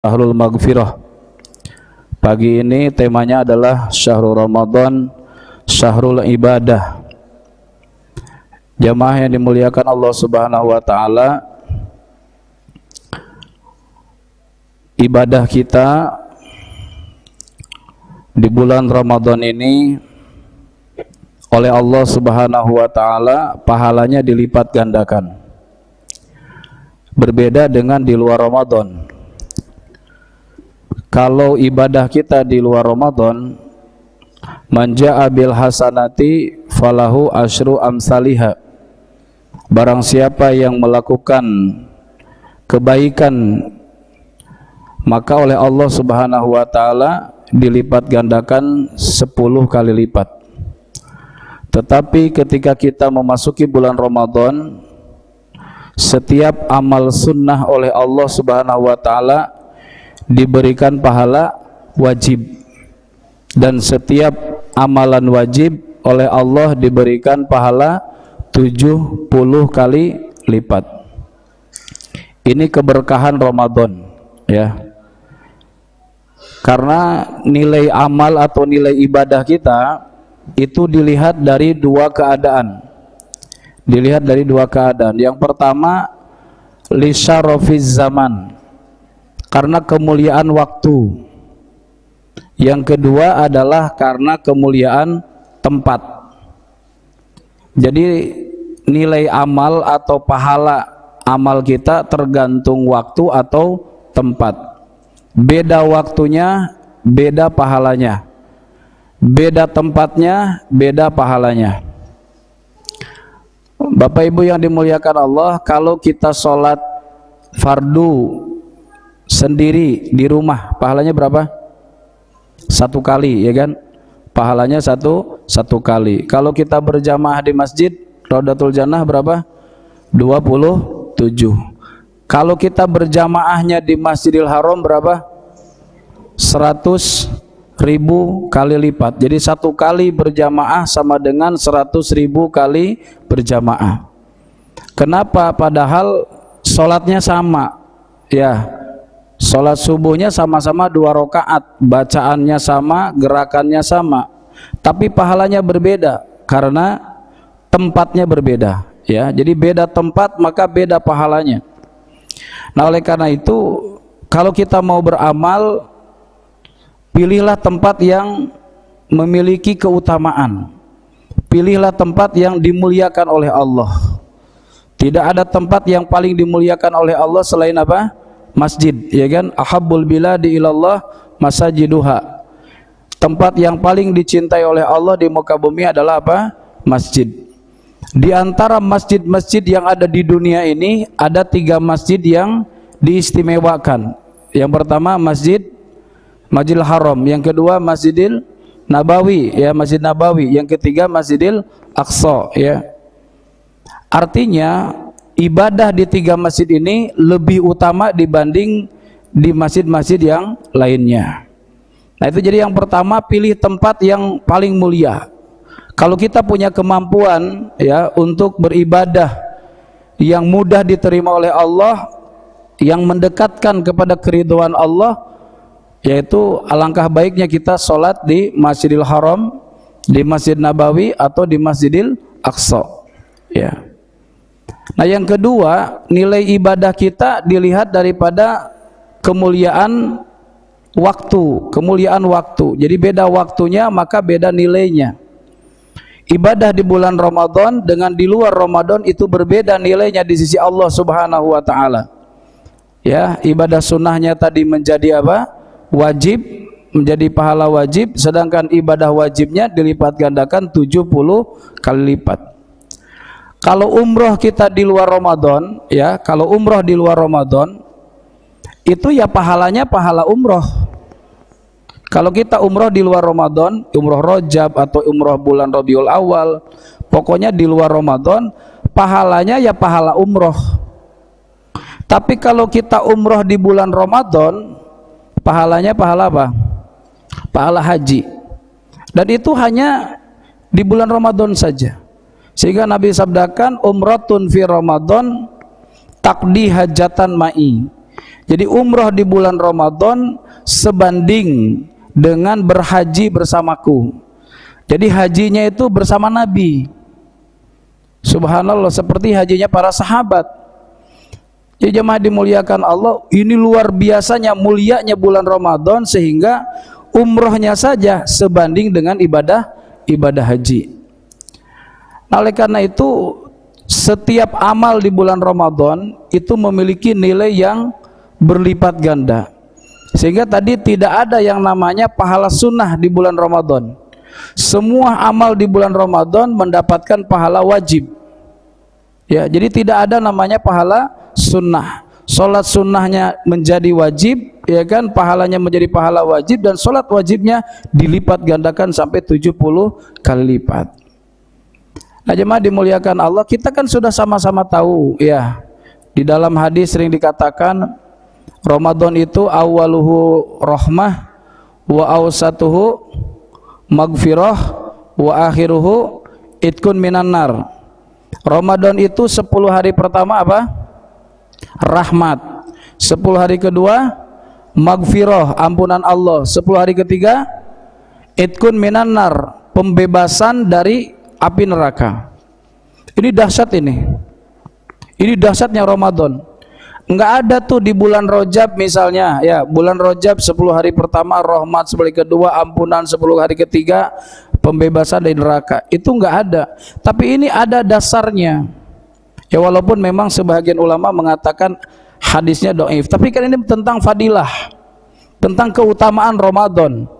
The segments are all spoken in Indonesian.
Ahlul Maghfirah. Pagi ini temanya adalah Syahrul Ramadan, Syahrul Ibadah. Jamaah yang dimuliakan Allah Subhanahu wa taala, ibadah kita di bulan Ramadan ini oleh Allah Subhanahu wa taala pahalanya dilipat gandakan. Berbeda dengan di luar Ramadan. Kalau ibadah kita di luar Ramadan, man jaa bil hasanati falahu asyru amsalihha. Barang siapa yang melakukan kebaikan, maka oleh Allah Subhanahu wa taala dilipat gandakan 10 kali lipat. Tetapi ketika kita memasuki bulan Ramadan, setiap amal sunnah oleh Allah Subhanahu wa taala diberikan pahala wajib, dan setiap amalan wajib oleh Allah diberikan pahala 70 kali lipat. Ini keberkahan Ramadan, ya. Karena nilai amal atau nilai ibadah kita itu dilihat dari dua keadaan. Dilihat dari dua keadaan. Yang pertama, li syarafiz zaman, karena kemuliaan waktu. Yang kedua adalah karena kemuliaan tempat. Jadi nilai amal atau pahala amal kita tergantung waktu atau tempat. Beda waktunya, beda pahalanya. Beda tempatnya, beda pahalanya. Bapak Ibu yang dimuliakan Allah, kalau kita sholat fardu sendiri di rumah, pahalanya berapa? 1 kali, ya kan? Pahalanya satu kali. Kalau kita berjamaah di masjid Raudatul Jannah berapa? 27. Kalau kita berjamaahnya di Masjidil Haram berapa? 100.000 kali lipat. Jadi 1 kali berjamaah sama dengan 100.000 kali berjamaah. Kenapa? Padahal sholatnya sama, ya. Sholat subuhnya sama-sama 2 rakaat, bacaannya sama, gerakannya sama, tapi pahalanya berbeda karena tempatnya berbeda, ya. Jadi beda tempat maka beda pahalanya. Nah, oleh karena itu kalau kita mau beramal, pilihlah tempat yang memiliki keutamaan. Pilihlah tempat yang dimuliakan oleh Allah. Tidak ada tempat yang paling dimuliakan oleh Allah selain apa? Masjid, ya kan? Ahabbul biladi ilallah masajiduha. Tempat yang paling dicintai oleh Allah di muka bumi adalah apa? Masjid. Di antara masjid-masjid yang ada di dunia ini ada 3 masjid yang diistimewakan. Yang pertama Masjidil Haram, yang kedua Masjidil Nabawi, ya, Masjid Nabawi, yang ketiga Masjidil Aqsa, ya. Artinya ibadah di 3 masjid ini lebih utama dibanding di masjid-masjid yang lainnya. Nah, itu jadi yang pertama, pilih tempat yang paling mulia. Kalau kita punya kemampuan, ya, untuk beribadah yang mudah diterima oleh Allah, yang mendekatkan kepada keridhaan Allah, yaitu alangkah baiknya kita sholat di Masjidil Haram, di Masjid Nabawi, atau di Masjidil Aqsa, ya. Nah, yang kedua, nilai ibadah kita dilihat daripada kemuliaan waktu, kemuliaan waktu. Jadi beda waktunya maka beda nilainya. Ibadah di bulan Ramadan dengan di luar Ramadan itu berbeda nilainya di sisi Allah Subhanahu wa taala. Ya, ibadah sunnahnya tadi menjadi apa? Wajib, menjadi pahala wajib, sedangkan ibadah wajibnya dilipat gandakan 70 kali lipat. Kalau umroh kita di luar Ramadan, ya, kalau umroh di luar Ramadan itu ya pahalanya pahala umroh. Kalau kita umroh di luar Ramadan, umroh Rajab atau umroh bulan Rabiul Awal, pokoknya di luar Ramadan pahalanya ya pahala umroh. Tapi kalau kita umroh di bulan Ramadan, pahalanya pahala apa? Pahala haji. Dan itu hanya di bulan Ramadan saja. Sehingga Nabi sabdakan, umratun fi Ramadan takdi hajatan ma'i. Jadi umroh di bulan Ramadan sebanding dengan berhaji bersamaku. Jadi hajinya itu bersama Nabi. Subhanallah, seperti hajinya para sahabat. Jadi jemaah dimuliakan Allah, ini luar biasanya mulianya bulan Ramadan sehingga umrohnya saja sebanding dengan ibadah haji. Oleh karena itu setiap amal di bulan Ramadan itu memiliki nilai yang berlipat ganda, sehingga tadi tidak ada yang namanya pahala sunnah di bulan Ramadan. Semua amal di bulan Ramadan mendapatkan pahala wajib. Ya, jadi tidak ada namanya pahala sunnah. Salat sunnahnya menjadi wajib, ya kan, pahalanya menjadi pahala wajib, dan salat wajibnya dilipat gandakan sampai 70 kali lipat. Nah, jemaah dimuliakan Allah, kita kan sudah sama-sama tahu ya, di dalam hadis sering dikatakan Ramadan itu awaluhu rahmah wa awsatuhu maghfirah wa akhiruhu itkun minan nar. Ramadan itu 10 hari pertama apa? Rahmat. 10 hari kedua maghfirah, ampunan Allah. 10 hari ketiga itkun minan nar, pembebasan dari api neraka. Ini dahsyat ini. Ini dahsyatnya Ramadan. Enggak ada tuh di bulan Rajab misalnya, ya, bulan Rajab 10 hari pertama rahmat, 10 hari kedua ampunan, 10 hari ketiga pembebasan dari neraka. Itu enggak ada. Tapi ini ada dasarnya. Ya, walaupun memang sebagian ulama mengatakan hadisnya dhaif, tapi kan ini tentang fadilah, tentang keutamaan Ramadan.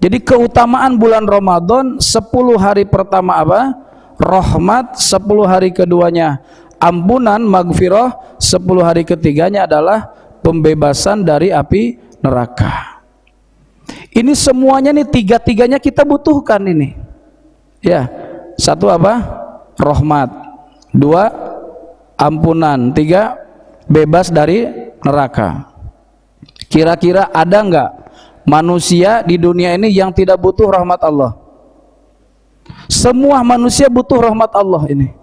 Jadi keutamaan bulan Ramadan 10 hari pertama apa? Rahmat, 10 hari keduanya ampunan, maghfirah, 10 hari ketiganya adalah pembebasan dari api neraka. Ini semuanya nih, tiga-tiganya kita butuhkan ini. Ya, satu apa? Rahmat, dua ampunan, tiga bebas dari neraka. Kira-kira ada enggak manusia di dunia ini yang tidak butuh rahmat Allah? Semua manusia butuh rahmat Allah ini.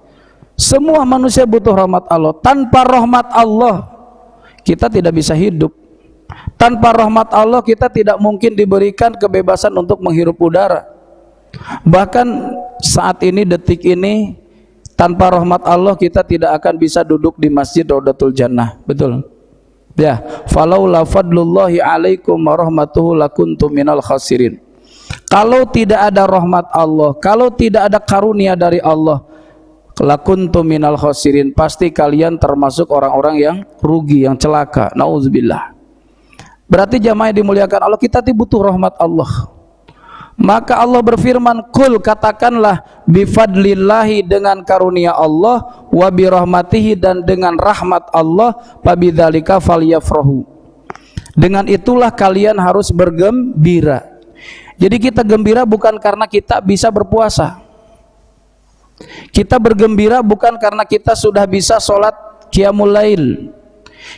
Semua manusia butuh rahmat Allah. Tanpa rahmat Allah kita tidak bisa hidup. Tanpa rahmat Allah kita tidak mungkin diberikan kebebasan untuk menghirup udara. Bahkan saat ini, detik ini, tanpa rahmat Allah kita tidak akan bisa duduk di Masjid Raudatul Jannah. Betul? Ya, falaula fadlullahi alaikum warahmatuhu lakuntum minal khasirin. Kalau tidak ada rahmat Allah, kalau tidak ada karunia dari Allah, lakuntum minal khasirin, pasti kalian termasuk orang-orang yang rugi, yang celaka. Nauzubillah. Berarti jamaah dimuliakan Allah, kita butuh rahmat Allah. Maka Allah berfirman, kul, katakanlah, bifadlillahi, dengan karunia Allah, wa birahmatihi, dan dengan rahmat Allah, fabidzalika falyafrahu, dengan itulah kalian harus bergembira. Jadi kita gembira bukan karena kita bisa berpuasa. Kita bergembira bukan karena kita sudah bisa sholat qiyamul lail.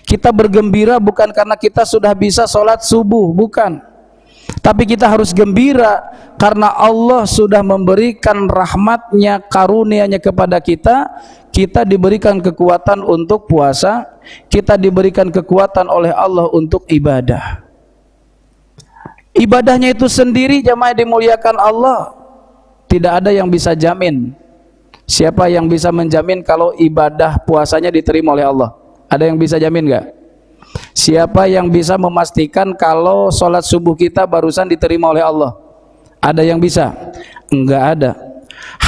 Kita bergembira bukan karena kita sudah bisa sholat subuh, bukan. Tapi kita harus gembira karena Allah sudah memberikan rahmatnya, karunia-Nya kepada kita. Kita diberikan kekuatan untuk puasa, kita diberikan kekuatan oleh Allah untuk ibadah. Ibadahnya itu sendiri, jamaah dimuliakan Allah, tidak ada yang bisa jamin. Siapa yang bisa menjamin kalau ibadah puasanya diterima oleh Allah? Ada yang bisa jamin enggak? Siapa yang bisa memastikan kalau sholat subuh kita barusan diterima oleh Allah? Ada yang bisa? Enggak ada.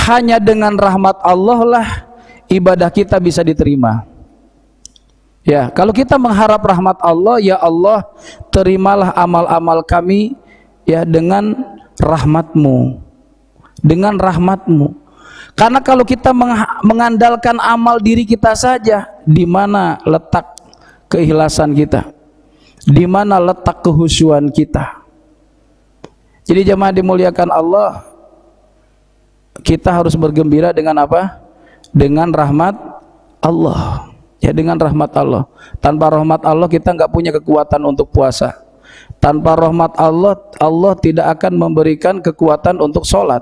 Hanya dengan rahmat Allah lah ibadah kita bisa diterima. Ya, kalau kita mengharap rahmat Allah, ya Allah, terimalah amal-amal kami ya dengan rahmat-Mu. Dengan rahmat-Mu. Karena kalau kita mengandalkan amal diri kita saja, di mana letak keikhlasan kita? Di mana letak kehusyuan kita? Jadi jemaah dimuliakan Allah, kita harus bergembira dengan apa? Dengan rahmat Allah. Ya, dengan rahmat Allah. Tanpa rahmat Allah kita nggak punya kekuatan untuk puasa. Tanpa rahmat Allah, Allah tidak akan memberikan kekuatan untuk sholat.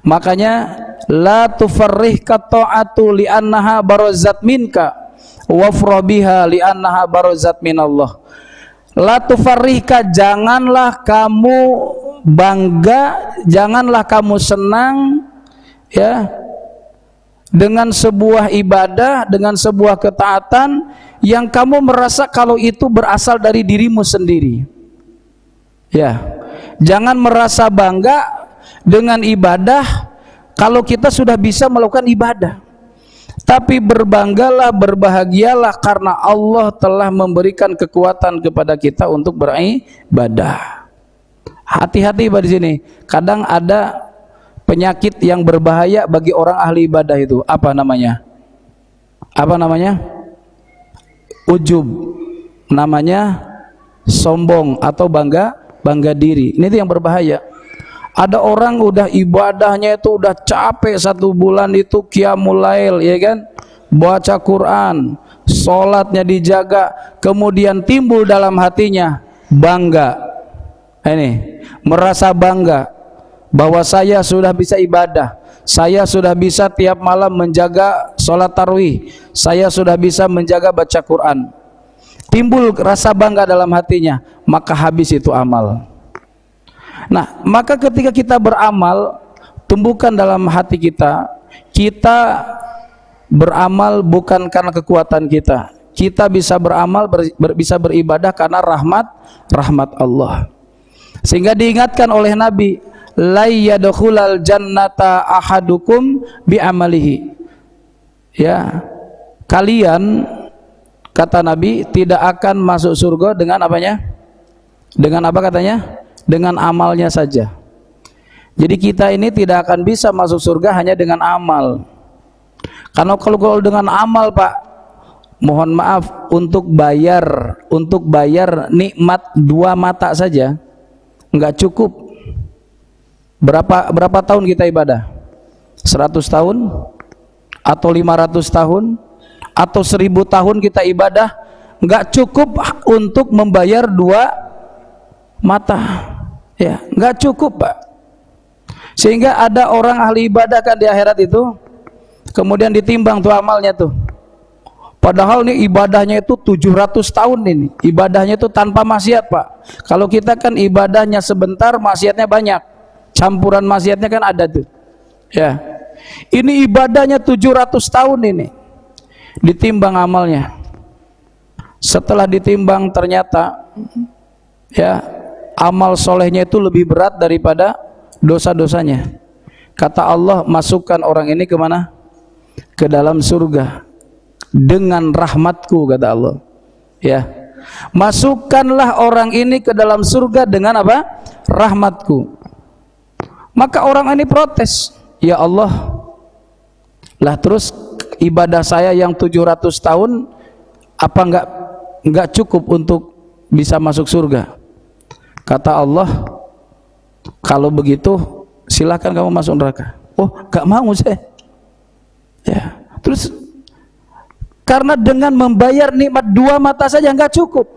Makanya la tufarrihka ta'atu li'annaha barazat minka. wafrah biha li'annaha barazat minallah. La tufarrihka, janganlah kamu bangga, janganlah kamu senang ya dengan sebuah ibadah, dengan sebuah ketaatan yang kamu merasa kalau itu berasal dari dirimu sendiri. Ya, jangan merasa bangga dengan ibadah kalau kita sudah bisa melakukan ibadah. Tapi berbanggalah, berbahagialah karena Allah telah memberikan kekuatan kepada kita untuk beribadah. Hati-hati di sini. Kadang ada penyakit yang berbahaya bagi orang ahli ibadah itu. Apa namanya? Apa namanya? Ujub. Namanya sombong atau bangga diri. Ini yang berbahaya. Ada orang udah ibadahnya itu udah capek 1 bulan itu qiyamul lail, ya kan, baca Quran, sholatnya dijaga, kemudian timbul dalam hatinya bangga, ini merasa bangga bahwa saya sudah bisa ibadah, saya sudah bisa tiap malam menjaga sholat tarawih, saya sudah bisa menjaga baca Quran. Timbul rasa bangga dalam hatinya, maka habis itu amal. Nah, maka ketika kita beramal, tumbuhkan dalam hati kita, kita beramal bukan karena kekuatan kita. Kita bisa beramal, bisa beribadah karena rahmat Allah. Sehingga diingatkan oleh Nabi, la yadkhulal jannata ahadukum bi amalihi. Ya, kalian, kata Nabi, tidak akan masuk surga dengan apanya? Dengan apa katanya? Dengan amalnya saja. Jadi kita ini tidak akan bisa masuk surga hanya dengan amal. Karena kalau dengan amal, Pak, mohon maaf, untuk bayar nikmat 2 mata saja nggak cukup. Berapa tahun kita ibadah? 100 tahun atau 500 tahun atau 1000 tahun kita ibadah, nggak cukup untuk membayar 2 mata. Ya, nggak cukup, Pak. Sehingga ada orang ahli ibadah kan di akhirat itu, kemudian ditimbang tuh amalnya tuh. Padahal nih ibadahnya itu 700 tahun ini. Ibadahnya itu tanpa maksiat, Pak. Kalau kita kan ibadahnya sebentar, maksiatnya banyak. Campuran maksiatnya kan ada tuh. Ya. Ini ibadahnya 700 tahun ini. Ditimbang amalnya. Setelah ditimbang ternyata ya, amal solehnya itu lebih berat daripada dosa-dosanya. Kata Allah, masukkan orang ini kemana? Ke dalam surga dengan rahmatku, kata Allah. Ya, masukkanlah orang ini ke dalam surga dengan apa? Rahmatku. Maka orang ini protes, ya Allah, lah terus ibadah saya yang 700 tahun apa enggak cukup untuk bisa masuk surga? Kata Allah, kalau begitu silakan kamu masuk neraka. Oh, gak mau saya. Ya, terus karena dengan membayar nikmat 2 mata saja nggak cukup.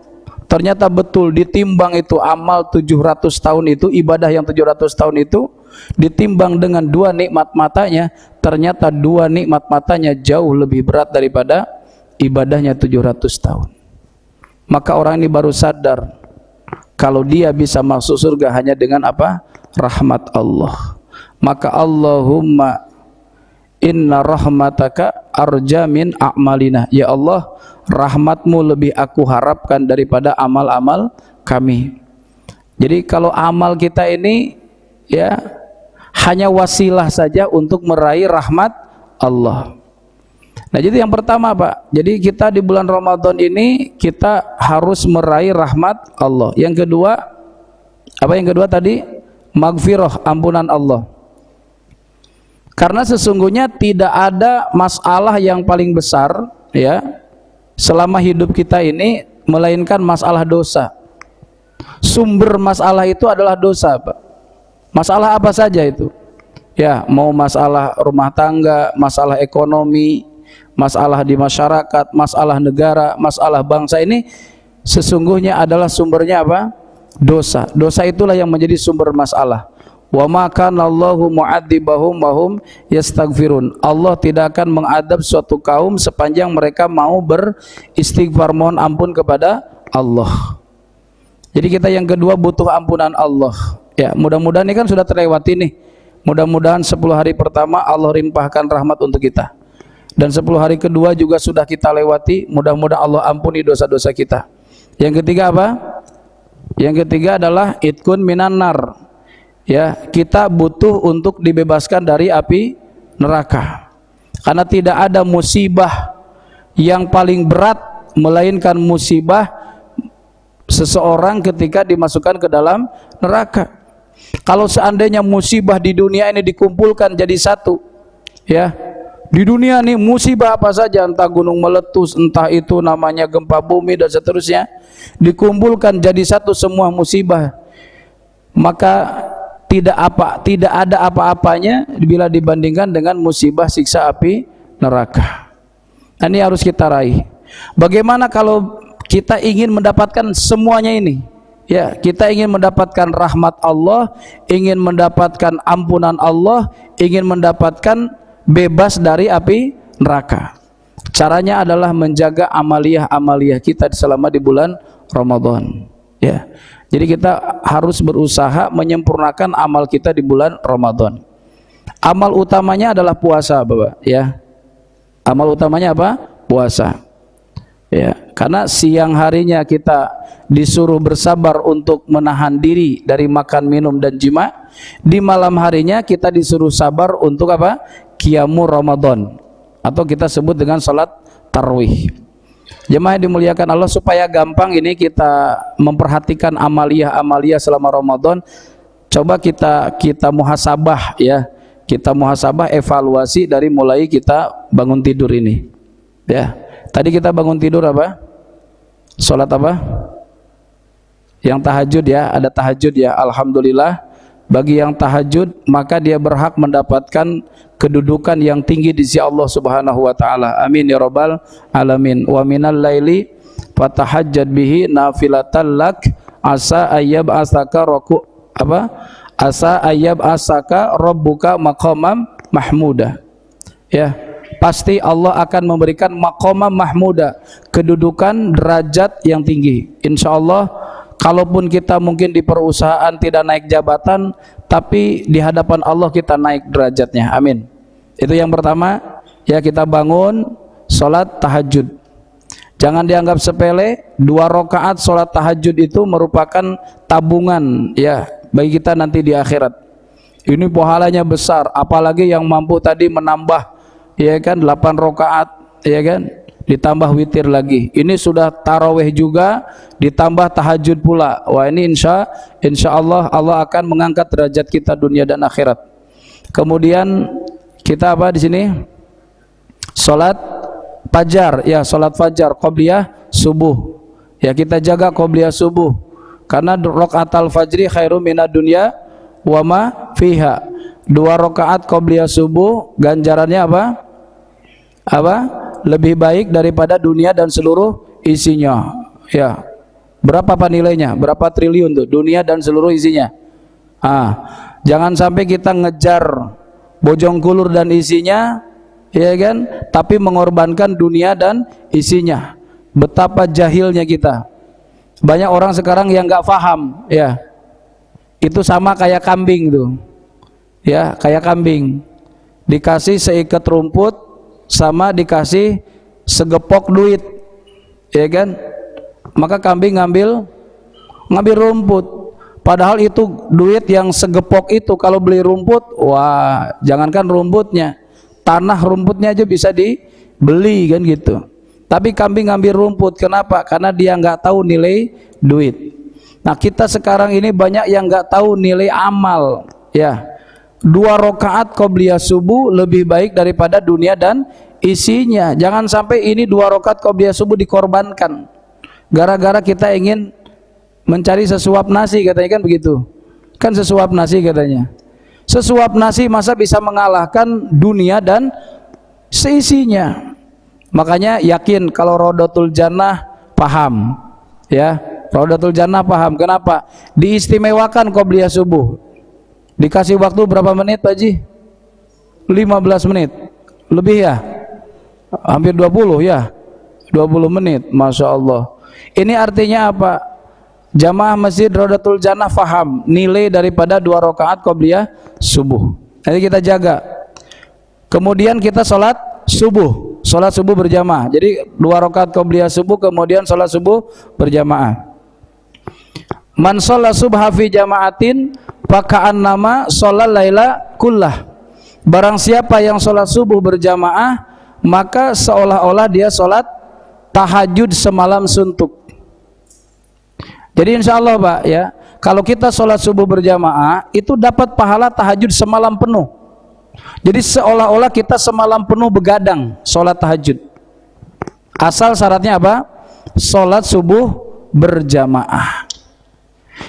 Ternyata betul ditimbang itu amal 700 tahun itu, ibadah yang 700 tahun itu ditimbang dengan 2 nikmat matanya, ternyata 2 nikmat matanya jauh lebih berat daripada ibadahnya 700 tahun. Maka orang ini baru sadar kalau dia bisa masuk surga hanya dengan apa? Rahmat Allah. Maka Allahumma inna rahmataka arja min a'malina. Ya Allah, rahmatmu lebih aku harapkan daripada amal-amal kami. Jadi kalau amal kita ini ya hanya wasilah saja untuk meraih rahmat Allah. Nah, jadi yang pertama, Pak, jadi kita di bulan Ramadan ini kita harus meraih rahmat Allah. Yang kedua, apa yang kedua tadi? Maghfirah, ampunan Allah. Karena sesungguhnya tidak ada masalah yang paling besar ya selama hidup kita ini melainkan masalah dosa. Sumber masalah itu adalah dosa, Pak. Masalah apa saja itu? Ya, mau masalah rumah tangga, masalah ekonomi, masalah di masyarakat, masalah negara, masalah bangsa, ini sesungguhnya adalah sumbernya apa? Dosa. Dosa itulah yang menjadi sumber masalah. Wa ma kana Allahu mu'adzibahum wa hum yastaghfirun. Allah tidak akan mengadab suatu kaum sepanjang mereka mau beristighfar, mohon ampun kepada Allah. Jadi kita yang kedua butuh ampunan Allah. Ya, mudah-mudahan ini kan sudah terlewati nih. Mudah-mudahan 10 hari pertama Allah limpahkan rahmat untuk kita. Dan 10 hari kedua juga sudah kita lewati. Mudah-mudahan Allah ampuni dosa-dosa kita. Yang ketiga apa? Yang ketiga adalah itkun minan nar. Ya, kita butuh untuk dibebaskan dari api neraka. Karena tidak ada musibah yang paling berat melainkan musibah seseorang ketika dimasukkan ke dalam neraka. Kalau seandainya musibah di dunia ini dikumpulkan jadi satu, ya, di dunia ini musibah apa saja, entah gunung meletus, entah itu namanya gempa bumi dan seterusnya, dikumpulkan jadi satu semua musibah, maka tidak ada apa-apanya bila dibandingkan dengan musibah siksa api neraka. Ini harus kita raih. Bagaimana kalau kita ingin mendapatkan semuanya ini? Ya, kita ingin mendapatkan rahmat Allah, ingin mendapatkan ampunan Allah, ingin mendapatkan bebas dari api neraka. Caranya adalah menjaga amaliyah-amaliyah kita selama di bulan Ramadan. Ya, jadi kita harus berusaha menyempurnakan amal kita di bulan Ramadan. Amal utamanya adalah puasa, Bapak. Ya, amal utamanya apa? Puasa. Ya, karena siang harinya kita disuruh bersabar untuk menahan diri dari makan, minum dan jima. Di malam harinya kita disuruh sabar untuk apa? Qiyamul Ramadan, atau kita sebut dengan salat tarawih. Jemaah yang dimuliakan Allah, supaya gampang ini kita memperhatikan amaliyah-amaliyah selama Ramadan, coba kita muhasabah, ya. Kita muhasabah, evaluasi dari mulai kita bangun tidur ini. Ya. Tadi kita bangun tidur apa? Salat apa? Yang tahajud, ya, ada tahajud, ya. Alhamdulillah, bagi yang tahajud maka dia berhak mendapatkan kedudukan yang tinggi di sisi Allah Subhanahu wa taala. Amin ya rabbal alamin. Wa minal laili fatahajjad bihi nafilatan lak asa ayyab asaka roku apa? Asa ayyab asaka rabbuka maqamam mahmuda. Ya, pasti Allah akan memberikan maqamam mahmuda, kedudukan derajat yang tinggi. Insyaallah, kalaupun kita mungkin di perusahaan tidak naik jabatan, tapi di hadapan Allah kita naik derajatnya. Amin. Itu yang pertama, ya, kita bangun sholat tahajud. Jangan dianggap sepele. 2 rakaat sholat tahajud itu merupakan tabungan, ya, bagi kita nanti di akhirat. Ini pahalanya besar, apalagi yang mampu tadi menambah, ya kan, 8 rakaat, ya kan, ditambah witir lagi. Ini sudah tarawih juga, ditambah tahajud pula. Wah, ini insya Allah Allah akan mengangkat derajat kita dunia dan akhirat. Kemudian kita apa di sini? Salat fajar, ya, salat fajar qobliyah subuh. Ya, kita jaga qobliyah subuh, karena rakaatul fajri khairum minad dunya wa ma fiha. 2 rakaat qobliyah subuh ganjarannya apa? Apa? Lebih baik daripada dunia dan seluruh isinya. Ya, berapa apa nilainya? Berapa triliun tuh dunia dan seluruh isinya? Jangan sampai kita ngejar Bojongkulur dan isinya, ya kan, tapi mengorbankan dunia dan isinya. Betapa jahilnya kita. Banyak orang sekarang yang nggak paham, ya, itu sama kayak kambing tuh, ya, kayak kambing dikasih seikat rumput sama dikasih segepok duit, ya kan, maka kambing ngambil rumput. Padahal itu duit yang segepok itu, kalau beli rumput, wah, jangankan rumputnya, tanah rumputnya aja bisa dibeli, kan gitu. Tapi kambing ngambil rumput, kenapa? Karena dia nggak tahu nilai duit. Nah, kita sekarang ini banyak yang nggak tahu nilai amal, ya. 2 rakaat qobliyah subuh lebih baik daripada dunia dan isinya. Jangan sampai ini 2 rakaat qobliyah subuh dikorbankan gara-gara kita ingin mencari sesuap nasi, katanya, kan begitu. Kan sesuap nasi katanya. Sesuap nasi masa bisa mengalahkan dunia dan seisinya. Makanya yakin kalau Rodotul Jannah paham, ya. Rodotul Jannah paham. Kenapa? Diistimewakan qobliyah subuh. Dikasih waktu berapa menit Pak Haji? 15 menit lebih ya, hampir 20 ya, 20 menit. Masya Allah. Ini artinya apa? Jamaah Masjid Rodatul Jannah faham nilai daripada 2 rakaat qobliyah subuh. Nanti kita jaga. Kemudian kita sholat subuh berjamaah. Jadi 2 rakaat qobliyah subuh, kemudian sholat subuh berjamaah. Man sholat subha fi jama'atin faka'annama sholal laila kullah. Barang siapa yang sholat subuh berjamaah, maka seolah-olah dia sholat tahajud semalam suntuk. Jadi insya Allah Pak ya, kalau kita sholat subuh berjamaah itu dapat pahala tahajud semalam penuh. Jadi seolah-olah kita semalam penuh begadang sholat tahajud. Asal syaratnya apa? Sholat subuh berjamaah.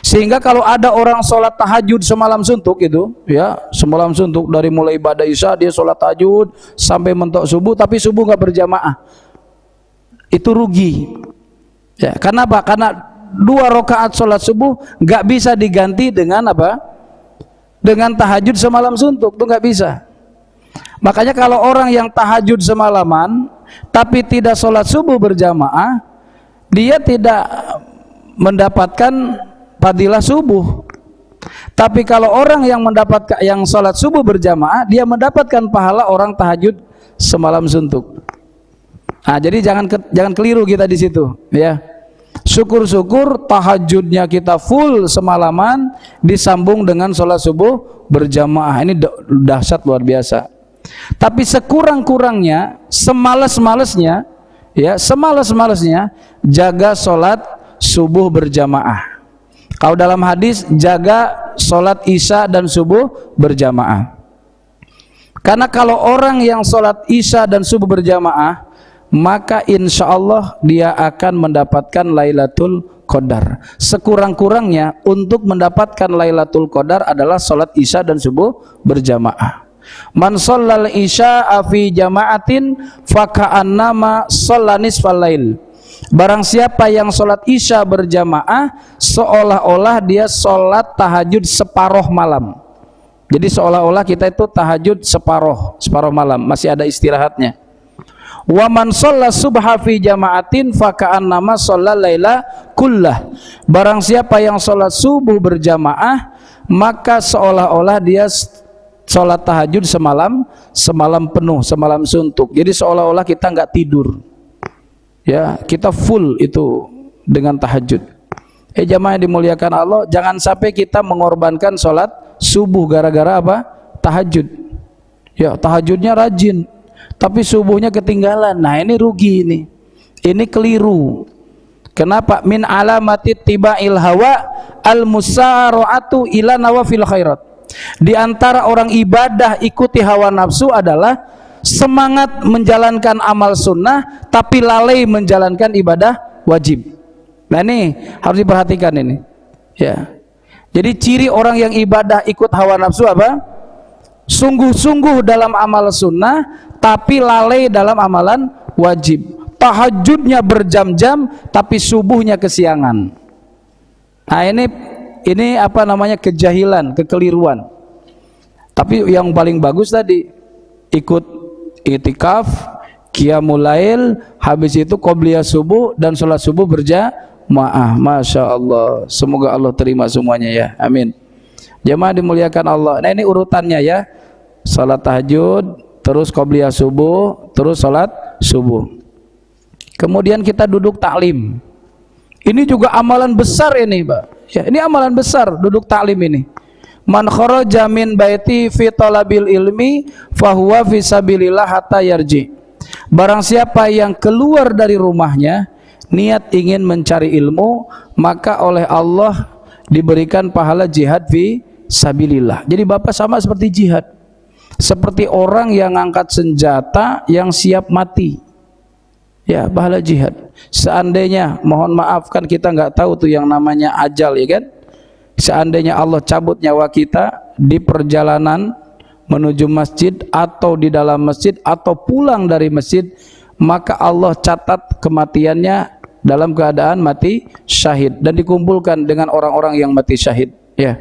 Sehingga kalau ada orang sholat tahajud semalam suntuk itu ya, semalam suntuk dari mulai ibadah isya dia sholat tahajud sampai mentok subuh, tapi subuh nggak berjamaah, itu rugi ya. Karena apa? Karena 2 rakaat sholat subuh nggak bisa diganti dengan apa? Dengan tahajud semalam suntuk, itu nggak bisa. Makanya kalau orang yang tahajud semalaman tapi tidak sholat subuh berjamaah, dia tidak mendapatkan fadilah subuh. Tapi kalau orang yang mendapatkan yang sholat subuh berjamaah, dia mendapatkan pahala orang tahajud semalam suntuk. Nah, jadi jangan keliru kita di situ ya. Syukur-syukur tahajudnya kita full semalaman disambung dengan sholat subuh berjamaah. Ini dahsyat luar biasa. Tapi sekurang-kurangnya, semalas-malesnya ya, semalas-malesnya jaga sholat subuh berjamaah. Kalau dalam hadis jaga sholat isya dan subuh berjamaah. Karena kalau orang yang sholat isya dan subuh berjamaah, maka insya Allah dia akan mendapatkan Lailatul Qadar. Sekurang-kurangnya untuk mendapatkan Lailatul Qadar adalah sholat isya dan subuh berjamaah. Man shallal isya'a fi jama'atin faka'annama shalla nisfal lail. Barang siapa yang sholat isya berjamaah, seolah-olah dia sholat tahajud separuh malam. Jadi seolah-olah kita itu tahajud separuh malam, masih ada istirahatnya. Wa man shalla subha fi jama'atin faka'annama shalla laila kullah. Barang siapa yang sholat subuh berjamaah, maka seolah-olah dia sholat tahajud semalam penuh, semalam suntuk. Jadi seolah-olah kita nggak tidur ya, kita full itu dengan tahajud. Jamaah yang dimuliakan Allah, jangan sampai kita mengorbankan sholat subuh gara-gara apa? Tahajud ya, tahajudnya rajin tapi subuhnya ketinggalan. Nah ini rugi, ini keliru. Kenapa? Min alamati tiba'il hawa al musara'atu ila nawafil khairat. Di antara orang ibadah ikuti hawa nafsu adalah semangat menjalankan amal sunnah tapi lalai menjalankan ibadah wajib. Nah ini harus diperhatikan ini ya. Jadi ciri orang yang ibadah ikut hawa nafsu apa? Sungguh-sungguh dalam amal sunnah tapi lalai dalam amalan wajib. Tahajudnya berjam-jam tapi subuhnya kesiangan. Nah ini apa namanya, kejahilan, kekeliruan. Tapi yang paling bagus tadi ikut itikaf, qiyamul lail, habis itu qobliyah subuh dan sholat subuh berjamaah. Masya Allah, semoga Allah terima semuanya ya, amin. Jamaah dimuliakan Allah. Nah ini urutannya ya, sholat tahajud, terus qobliyah subuh, terus sholat subuh. Kemudian kita duduk taklim. Ini juga amalan besar ini Pak ya, ini amalan besar duduk taklim ini. Man kharaja min baiti fi talabil ilmi fahuwa fi sabilillah hatta yarji. Barang siapa yang keluar dari rumahnya niat ingin mencari ilmu, maka oleh Allah diberikan pahala jihad fi sabilillah. Jadi Bapak sama seperti jihad, seperti orang yang angkat senjata yang siap mati ya, pahala jihad. Seandainya, mohon maaf kan kita nggak tahu tuh yang namanya ajal ya kan, seandainya Allah cabut nyawa kita di perjalanan menuju masjid atau di dalam masjid atau pulang dari masjid, maka Allah catat kematiannya dalam keadaan mati syahid dan dikumpulkan dengan orang-orang yang mati syahid ya.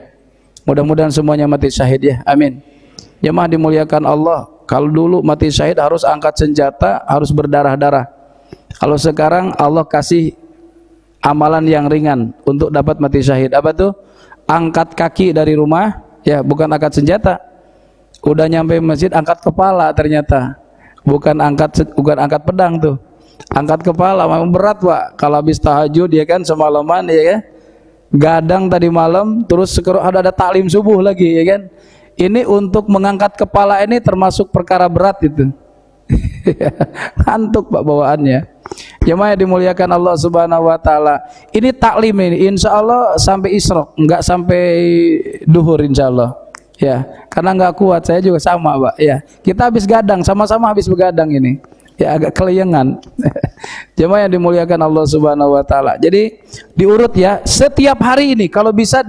Mudah-mudahan semuanya mati syahid ya, amin. Jemaah dimuliakan Allah, kalau dulu mati syahid harus angkat senjata, harus berdarah-darah. Kalau sekarang Allah kasih amalan yang ringan untuk dapat mati syahid. Apa tuh? Angkat kaki dari rumah, ya bukan angkat senjata. Udah nyampe masjid angkat kepala ternyata. Bukan angkat pedang tuh. Angkat kepala memang berat, Pak. Kalau habis tahajud ya kan semalaman ya kan. Gadang tadi malam terus ada taklim subuh lagi ya kan. Ini untuk mengangkat kepala ini termasuk perkara berat itu. Ngantuk Pak bawaannya. Jemaah yang dimuliakan Allah Subhanahu wa taala. Ini taklim ini insyaallah sampai Isra, enggak sampai duhur insyaallah. Ya, karena enggak kuat, saya juga sama, Pak. Ya, kita habis gadang, sama-sama habis begadang ini. Ya agak kelayangan. Jemaah yang dimuliakan Allah Subhanahu wa taala. Jadi diurut ya, setiap hari ini kalau bisa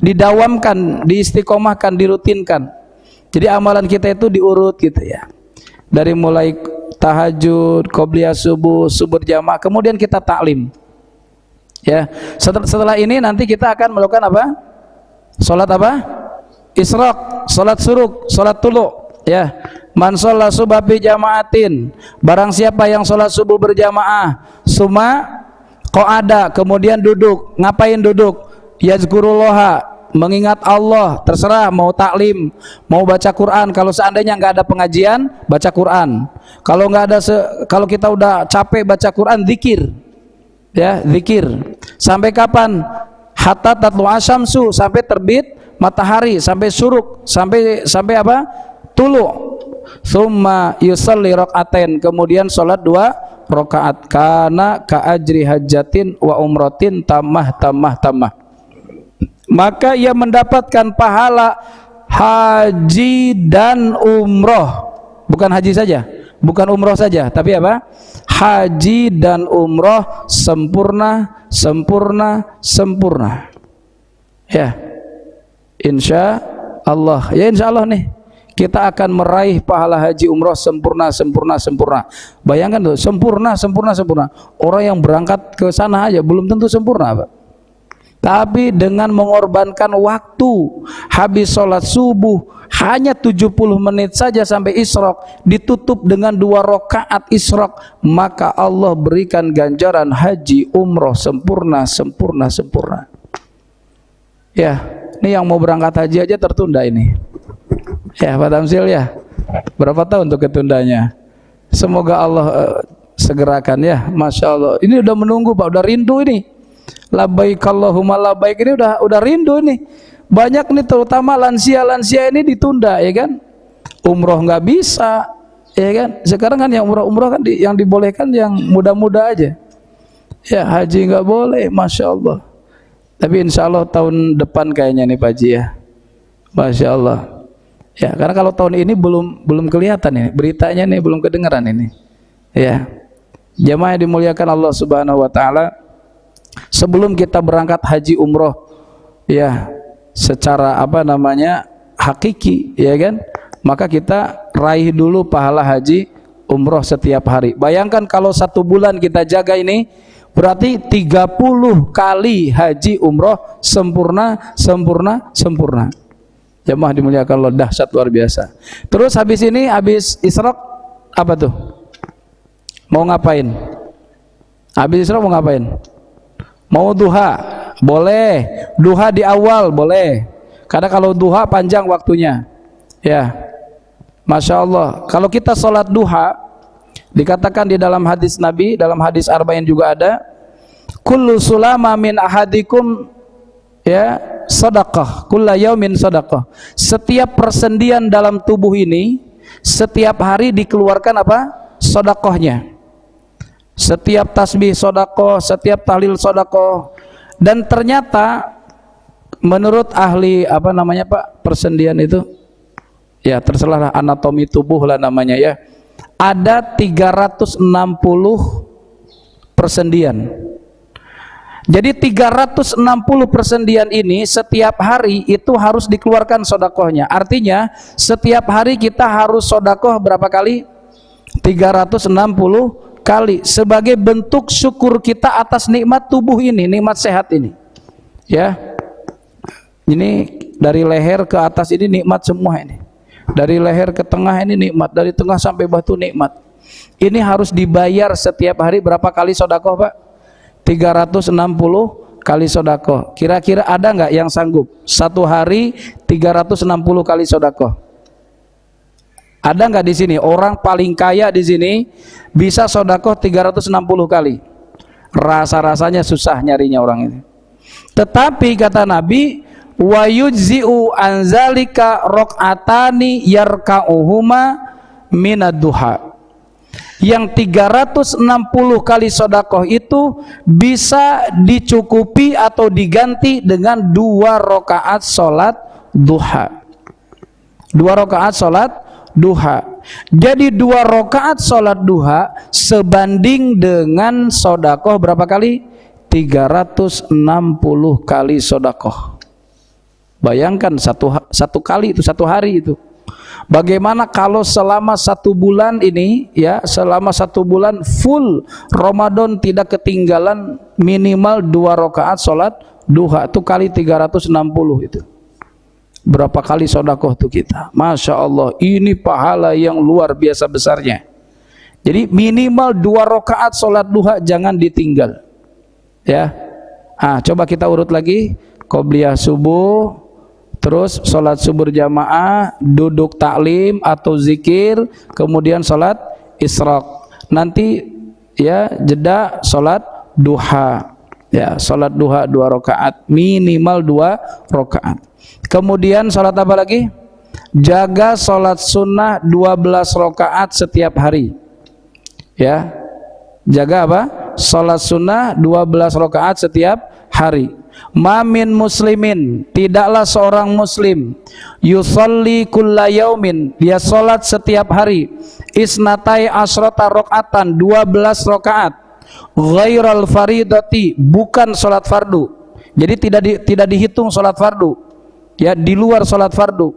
didawamkan, diistiqomahkan, dirutinkan. Jadi amalan kita itu diurut gitu ya. Dari mulai tahajud, qobliyah subuh, subuh jamaah, kemudian kita taklim. Ya, setelah ini nanti kita akan melakukan apa? Salat apa? Isyraq, salat suruk, salat tulu. Ya, man shalla subha bi jamaatin, barang siapa yang salat subuh berjamaah, summa qa'ada, kemudian duduk. Ngapain duduk? Yazkurullaha, mengingat Allah, terserah mau taklim, mau baca Quran. Kalau seandainya nggak ada pengajian, baca Quran. Kalau nggak ada, kalau kita udah capek baca Quran, zikir, ya zikir. Sampai kapan? Hatta tatlu asyamsu, sampai terbit matahari, sampai suruk, sampai apa? Tulu. Tsumma yusalli raqatain, kemudian sholat 2 rakaat. Kana ka ajri hajatin wa umratin tamah. Maka ia mendapatkan pahala haji dan umroh. Bukan haji saja, bukan umroh saja, tapi apa? Haji dan umroh sempurna. Ya, insya Allah. Ya insya Allah nih, kita akan meraih pahala haji umroh sempurna. Bayangkan tuh, sempurna. Orang yang berangkat ke sana aja belum tentu sempurna, Pak. Tapi dengan mengorbankan waktu, habis sholat subuh hanya 70 menit saja sampai Isyraq, ditutup dengan 2 rakaat Isyraq, maka Allah berikan ganjaran haji umroh sempurna. Ya, ini yang mau berangkat haji aja tertunda ini. Ya Pak Tamsil ya, berapa tahun untuk ketundanya? Semoga Allah segerakan ya. Masya Allah, ini udah menunggu Pak, udah rindu ini. Labbaik Allahumma labbaik, ini udah rindu nih. Banyak nih terutama lansia ini ditunda ya kan. Umroh nggak bisa ya kan. Sekarang kan yang umroh kan yang dibolehkan yang muda-muda aja. Ya haji nggak boleh, Masya Allah. Tapi insya Allah tahun depan kayaknya nih Pak Haji ya. Masya Allah. Ya karena kalau tahun ini belum kelihatan ini beritanya nih, belum kedengaran ini. Ya, jamaah yang dimuliakan Allah Subhanahu wa taala. Sebelum kita berangkat haji umroh ya secara apa namanya hakiki ya kan, maka kita raih dulu pahala haji umroh setiap hari. Bayangkan kalau 1 bulan kita jaga ini, berarti 30 kali haji umroh sempurna. Jemaah dimuliakan Allah, dahsyat luar biasa. Terus habis ini, habis Isyraq apa tuh? Mau ngapain? Habis Isyraq mau ngapain? Mau duha? Boleh. Duha di awal boleh. Karena kalau duha panjang waktunya. Ya. Masya Allah. Kalau kita sholat duha, dikatakan di dalam hadis Nabi, dalam hadis Arba'in juga ada, kullu sulama min ahadikum ya sedekah, kulla yaumin sedekah. Setiap persendian dalam tubuh ini setiap hari dikeluarkan apa? Sedekahnya. Setiap tasbih sedekah, setiap tahlil sedekah. Dan ternyata menurut ahli apa namanya Pak persendian itu, ya terserah anatomi tubuh lah namanya ya, ada 360 persendian. Jadi 360 persendian ini setiap hari itu harus dikeluarkan sedekahnya. Artinya setiap hari kita harus sedekah berapa kali? 360 kali, sebagai bentuk syukur kita atas nikmat tubuh ini, nikmat sehat ini. Ya, ini dari leher ke atas ini nikmat semua ini. Dari leher ke tengah ini nikmat, dari tengah sampai batu nikmat. Ini harus dibayar setiap hari berapa kali sedekah, Pak? 360 kali sedekah. Kira-kira ada nggak yang sanggup satu hari 360 kali sedekah? Ada nggak di sini orang paling kaya di sini bisa sedekah 360 kali? Rasa-rasanya susah nyarinya orang ini. Tetapi kata Nabi, wa yujzi'u anzalika raq'atani yarka'uhuma minad duha. Yang 360 kali sedekah itu bisa dicukupi atau diganti dengan 2 rakaat salat duha. 2 rakaat salat duha. Jadi 2 rakaat salat duha sebanding dengan sedekah berapa kali? 360 kali sedekah. Bayangkan satu kali itu satu hari itu. Bagaimana kalau selama 1 bulan ini ya, selama 1 bulan full Ramadan tidak ketinggalan minimal 2 rakaat salat duha itu kali 360 itu. Berapa kali sedekah tuh kita? Masya Allah, ini pahala yang luar biasa besarnya. Jadi minimal 2 rakaat salat duha jangan ditinggal. Ya. Coba kita urut lagi. Qobliyah subuh, terus sholat subuh jamaah, duduk taklim atau zikir, kemudian sholat isyraq. Nanti ya jeda sholat duha. Ya, sholat duha 2 rakaat, minimal 2 rakaat. Kemudian sholat apa lagi? Jaga sholat sunnah 12 rakaat setiap hari. Ya, jaga apa? Sholat sunnah 12 rakaat setiap hari. Mamin muslimin, tidaklah seorang muslim yusolli kulla yaumin, dia sholat setiap hari, isnatai asrota rakaatan, 12 rakaat, ghairal faridati, bukan sholat fardu. Jadi tidak dihitung sholat fardu, ya, di luar sholat fardu.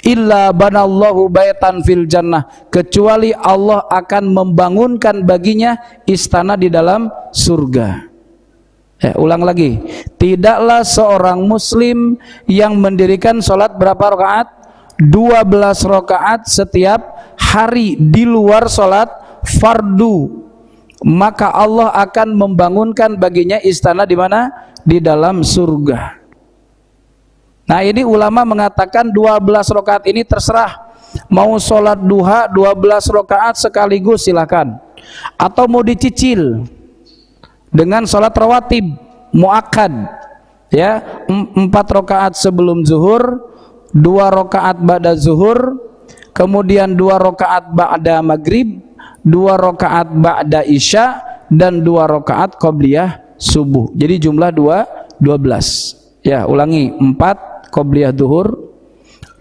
Illa banallahu baitan fil jannah, kecuali Allah akan membangunkan baginya istana di dalam surga. Ya, ulang lagi, tidaklah seorang muslim yang mendirikan sholat berapa rakaat? 12 rakaat setiap hari di luar sholat fardu, maka Allah akan membangunkan baginya istana di mana? Di dalam surga. Nah, ini ulama mengatakan 12 rakaat ini terserah, mau sholat duha 12 rakaat sekaligus silakan, atau mau dicicil dengan sholat rawatib muakkad, ya, 4 rakaat sebelum zuhur, 2 rakaat ba'da zuhur, kemudian 2 rakaat ba'da maghrib, 2 rakaat ba'da isya, dan 2 rakaat qobliyah subuh. Jadi jumlah 12. Ya, ulangi, 4 qobliyah duhur,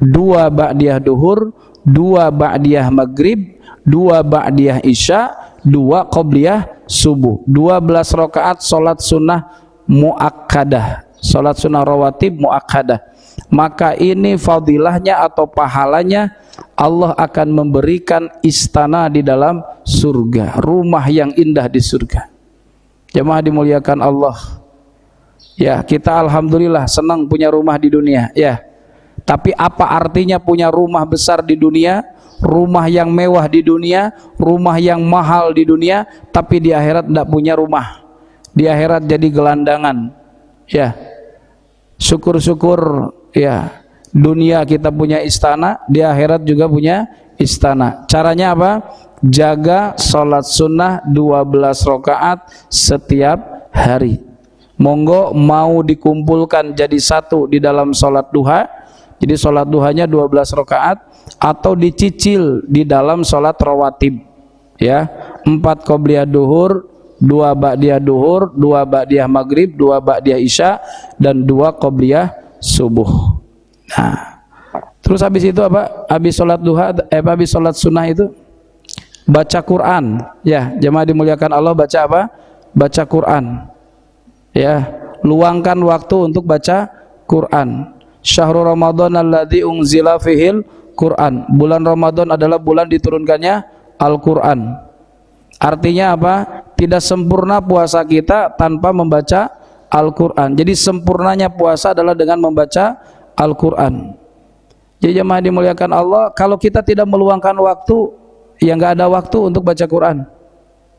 2 ba'diyah duhur, 2 ba'diyah maghrib, 2 ba'diyah isya, 2 qobliyah subuh. 12 rakaat salat sunnah muakkadah, salat sunnah rawatib muakkadah. Maka ini fadilahnya atau pahalanya, Allah akan memberikan istana di dalam surga, rumah yang indah di surga. Jemaah dimuliakan Allah. Ya, kita alhamdulillah senang punya rumah di dunia, ya. Tapi apa artinya punya rumah besar di dunia, rumah yang mewah di dunia, rumah yang mahal di dunia, tapi di akhirat tidak punya rumah, di akhirat jadi gelandangan. Ya, syukur-syukur ya, dunia kita punya istana, di akhirat juga punya istana. Caranya apa? Jaga sholat sunnah 12 rakaat setiap hari. Monggo mau dikumpulkan jadi satu di dalam sholat duha, jadi sholat duhanya 12 rakaat, atau dicicil di dalam sholat rawatib, ya, 4 qobliyah duhur, 2 ba'diyah duhur, 2 ba'diyah maghrib, 2 ba'diyah isya, dan 2 qobliyah subuh. Nah, terus habis itu apa? Habis sholat duha, habis sholat sunnah itu baca Quran. Ya, jemaah dimuliakan Allah, baca apa? Baca Quran. Ya, luangkan waktu untuk baca Quran. Syahrul Ramadan alladzi unzila fihil Quran. Bulan Ramadan adalah bulan diturunkannya Al-Quran. Artinya apa? Tidak sempurna puasa kita tanpa membaca Al-Quran. Jadi sempurnanya puasa adalah dengan membaca Al-Quran. Jadi jemaah dimuliakan Allah, kalau kita tidak meluangkan waktu, ya nggak ada waktu untuk baca Quran.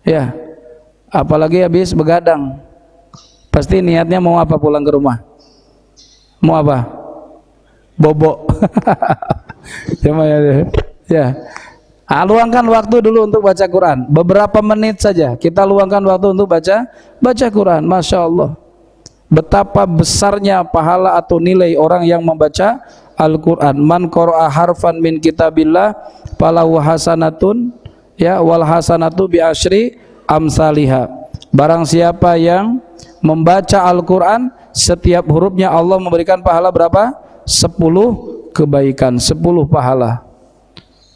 Ya, apalagi habis begadang, pasti niatnya mau apa pulang ke rumah? Mau apa? Bobo. Ya. Luangkan waktu dulu untuk baca Quran. Beberapa menit saja kita luangkan waktu untuk baca Quran. Masya Allah. Betapa besarnya pahala atau nilai orang yang membaca Al-Quran. Man qara'a harfan min kitabillah falahu hasanatun, ya, wal hasanatu bi asyri amsalihha. Barang siapa yang membaca Al-Quran, setiap hurufnya Allah memberikan pahala berapa? 10 kebaikan, 10 pahala.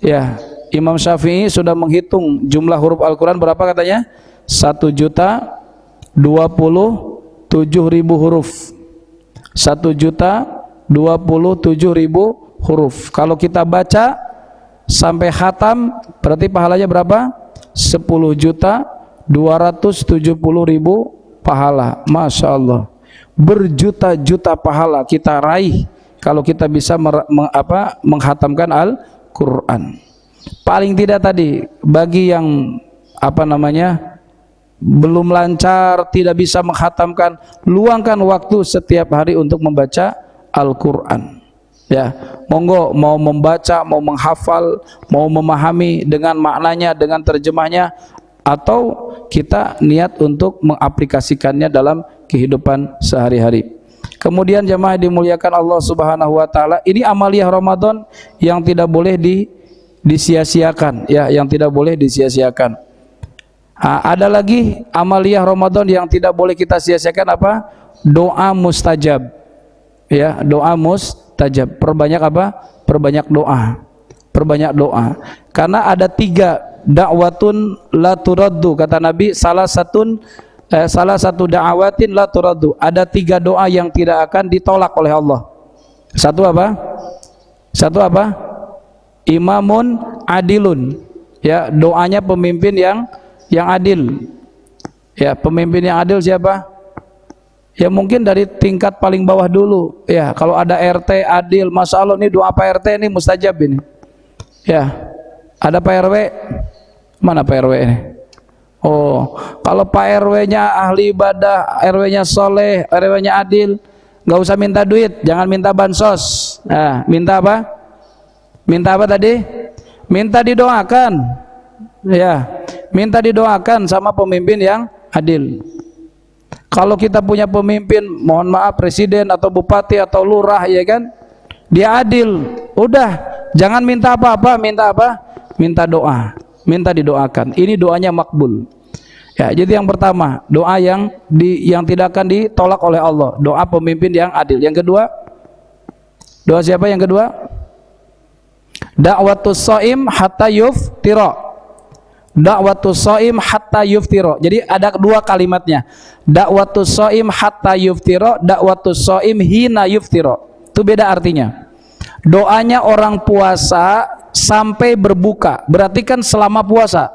Ya, Imam Syafi'i sudah menghitung jumlah huruf Al-Quran berapa katanya? 1.027.000 huruf. 1.027.000 huruf. Kalau kita baca sampai khatam, berarti pahalanya berapa? 10.270.000 pahala. Masya Allah, berjuta-juta pahala kita raih kalau kita bisa menghatamkan Al-Quran. Paling tidak tadi, bagi yang belum lancar, tidak bisa menghatamkan, luangkan waktu setiap hari untuk membaca Al-Quran. Ya, monggo, mau membaca, mau menghafal, mau memahami dengan maknanya, dengan terjemahnya, atau kita niat untuk mengaplikasikannya dalam kehidupan sehari-hari. Kemudian jemaah dimuliakan Allah Subhanahu wa taala, ini amaliyah Ramadan yang tidak boleh disia-siakan, ya, yang tidak boleh disia-siakan. Ada lagi amaliyah Ramadan yang tidak boleh kita sia-siakan, apa? Doa mustajab. Ya, doa mustajab. Perbanyak apa? Perbanyak doa. Perbanyak doa. Karena ada 3 da'watun la turaddu, kata Nabi, salah satu da'awatin la turaddu. Ada 3 doa yang tidak akan ditolak oleh Allah. Satu apa? Imamun adilun. Ya, doanya pemimpin yang adil. Ya, pemimpin yang adil siapa? Ya, mungkin dari tingkat paling bawah dulu. Ya, kalau ada RT adil, Masya Allah, ini doa Pak RT ini mustajab ini. Ya, ada Pak RW. Mana Pak RW ini? Oh, kalau Pak RW-nya ahli ibadah, RW-nya soleh, RW-nya adil, nggak usah minta duit, jangan minta bansos. Nah, minta apa? Minta apa tadi? Minta didoakan. Ya, minta didoakan sama pemimpin yang adil. Kalau kita punya pemimpin, mohon maaf, presiden atau bupati atau lurah, ya kan, dia adil, udah, jangan minta apa-apa. Minta apa? Minta doa, minta didoakan. Ini doanya makbul. Ya, jadi yang pertama, doa yang tidak akan ditolak oleh Allah, doa pemimpin yang adil. Yang kedua, doa siapa yang kedua? Da'watus shaim hatta yuftira. Da'watus shaim hatta yuftira. Jadi ada 2 kalimatnya. Da'watus shaim hatta yuftira, da'watus shaim hina yuftira. Itu beda artinya. Doanya orang puasa sampai berbuka, berarti kan selama puasa.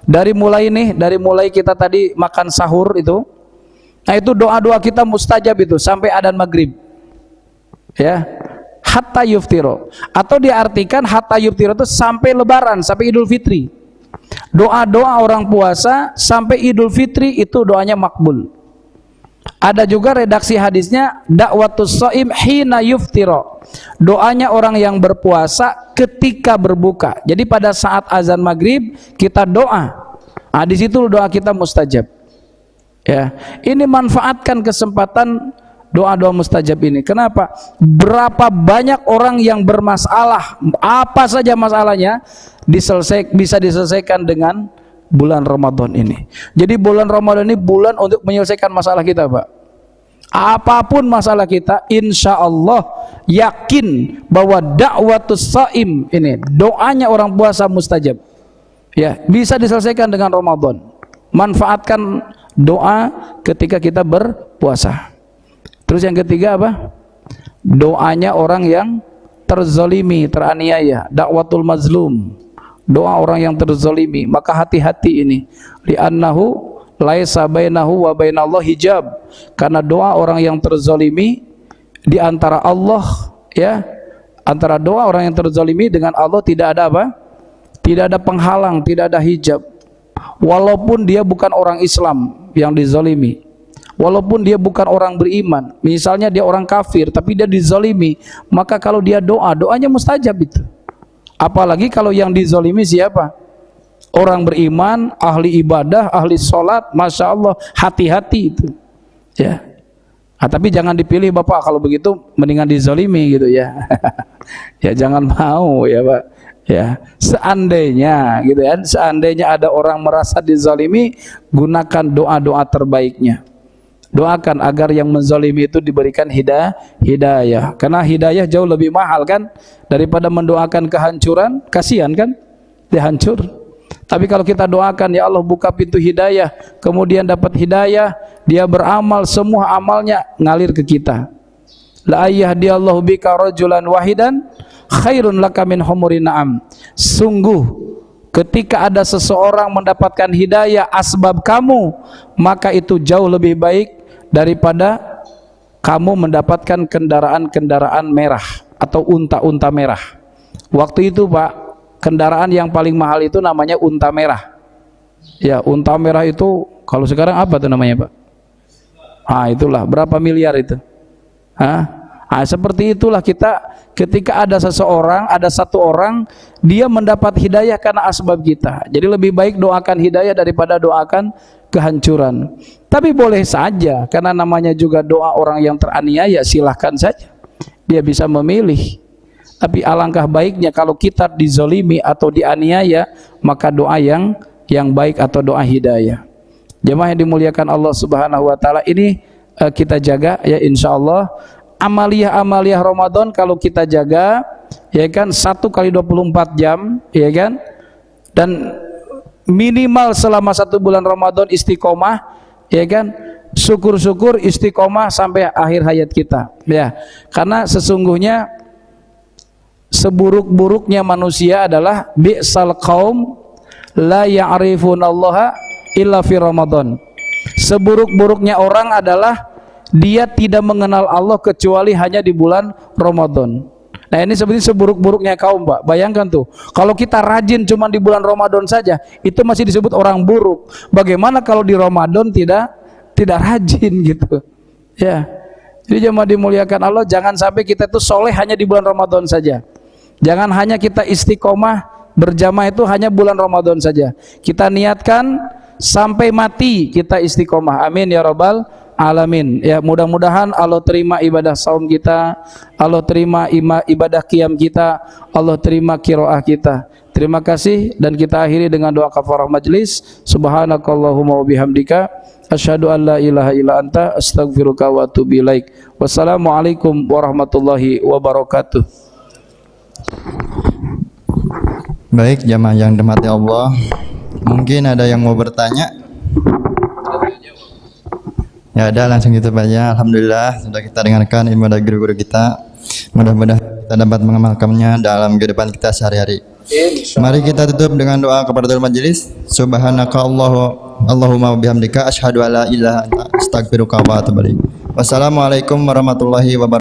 Dari mulai kita tadi makan sahur itu. Nah, itu doa-doa kita mustajab itu sampai adzan maghrib. Ya. Hatta yuftira. Atau diartikan hatta yuftira itu sampai lebaran, sampai Idul Fitri. Doa-doa orang puasa sampai Idul Fitri itu doanya makbul. Ada juga redaksi hadisnya da'watus shaim hina yuftira. Doanya orang yang berpuasa ketika berbuka. Jadi pada saat azan maghrib kita doa. Di situ doa kita mustajab. Ya, ini manfaatkan kesempatan doa-doa mustajab ini. Kenapa? Berapa banyak orang yang bermasalah, apa saja masalahnya, bisa diselesaikan dengan bulan Ramadan ini. Jadi bulan Ramadan ini bulan untuk menyelesaikan masalah kita, Pak. Apapun masalah kita, insya Allah yakin bahwa da'watus shaim ini, doanya orang puasa mustajab. Ya, bisa diselesaikan dengan Ramadan. Manfaatkan doa ketika kita berpuasa. Terus yang ketiga apa? Doanya orang yang terzalimi, teraniaya, dakwatul mazlum. Doa orang yang terzalimi, maka hati-hati ini. Li'annahu laisa bainahu wa bainallah hijab. Karena doa orang yang terzalimi di antara Allah ya, antara doa orang yang terzalimi dengan Allah tidak ada apa? Tidak ada penghalang, tidak ada hijab. Walaupun dia bukan orang Islam yang dizalimi, walaupun dia bukan orang beriman, misalnya dia orang kafir tapi dia dizalimi, maka kalau dia doa, doanya mustajab itu. Apalagi kalau yang dizalimi siapa? Orang beriman, ahli ibadah, ahli sholat, masya Allah, hati-hati itu, ya. Nah, tapi jangan dipilih Bapak, kalau begitu mendingan dizalimi gitu ya. Ya jangan mau ya Pak. Ya, seandainya gitu ya, seandainya ada orang merasa dizalimi, gunakan doa-doa terbaiknya. Doakan agar yang menzalimi itu diberikan hidayah. Karena hidayah jauh lebih mahal kan daripada mendoakan kehancuran. Kasihan kan dia hancur. Tapi kalau kita doakan, ya Allah buka pintu hidayah, kemudian dapat hidayah, dia beramal, semua amalnya ngalir ke kita. La yahdiyallahu bika rajulan wahidan khairun laka min humurin na'am. Sungguh ketika ada seseorang mendapatkan hidayah asbab kamu, maka itu jauh lebih baik daripada kamu mendapatkan kendaraan-kendaraan merah atau unta-unta merah. Waktu itu Pak, kendaraan yang paling mahal itu namanya unta merah. Ya, unta merah itu kalau sekarang apa tuh namanya Pak? Ah, itulah berapa miliar itu? Hah? Nah, seperti itulah kita ketika ada seseorang, ada satu orang, dia mendapat hidayah karena asbab kita. Jadi lebih baik doakan hidayah daripada doakan kehancuran. Tapi boleh saja, karena namanya juga doa orang yang teraniaya, silahkan saja. Dia bisa memilih. Tapi alangkah baiknya kalau kita dizolimi atau dianiaya, maka doa yang baik atau doa hidayah. Jemaah yang dimuliakan Allah Subhanahu wa taala, ini kita jaga ya insyaallah. Amaliyah Ramadan kalau kita jaga, ya kan, 1 kali 24 jam, ya kan, dan minimal selama 1 bulan Ramadan istiqomah, ya kan, syukur-syukur istiqomah sampai akhir hayat kita, ya. Karena sesungguhnya seburuk-buruknya manusia adalah bi'sal qaum la ya'rifunallaha illa fi Ramadan. Seburuk-buruknya orang adalah dia tidak mengenal Allah kecuali hanya di bulan Ramadan. Nah, ini seperti seburuk-buruknya kaum Pak. Bayangkan tuh, kalau kita rajin cuma di bulan Ramadan saja, itu masih disebut orang buruk. Bagaimana kalau di Ramadan tidak rajin gitu? Ya. Jadi jemaah dimuliakan Allah, jangan sampai kita itu soleh hanya di bulan Ramadan saja. Jangan hanya kita istiqomah berjamaah itu hanya bulan Ramadan saja. Kita niatkan sampai mati kita istiqomah. Amin ya rabbal alamin. Ya, mudah-mudahan Allah terima ibadah saum kita, Allah terima ibadah qiyam kita, Allah terima qiraah kita. Terima kasih, dan kita akhiri dengan doa kafarah majlis. Subhanakallahumma wa bihamdika asyhadu an la ilaha illa anta astaghfiruka wa atubu ilaik. Wassalamualaikum warahmatullahi wabarakatuh. Baik jamaah yang dirahmati Allah, mungkin ada yang mau bertanya? Ya ada, langsung gitu Pak ya. Alhamdulillah sudah kita dengarkan ilmu dari guru-guru kita. Mudah-mudahan kita dapat mengamalkannya dalam kehidupan kita sehari-hari. Mari kita tutup dengan doa kepada majelis. Subhanaka Allahumma bihamdika asyhadu alla ilaha illa anta astaghfiruka wa atubu ilaik. Wassalamualaikum warahmatullahi wabarakatuh.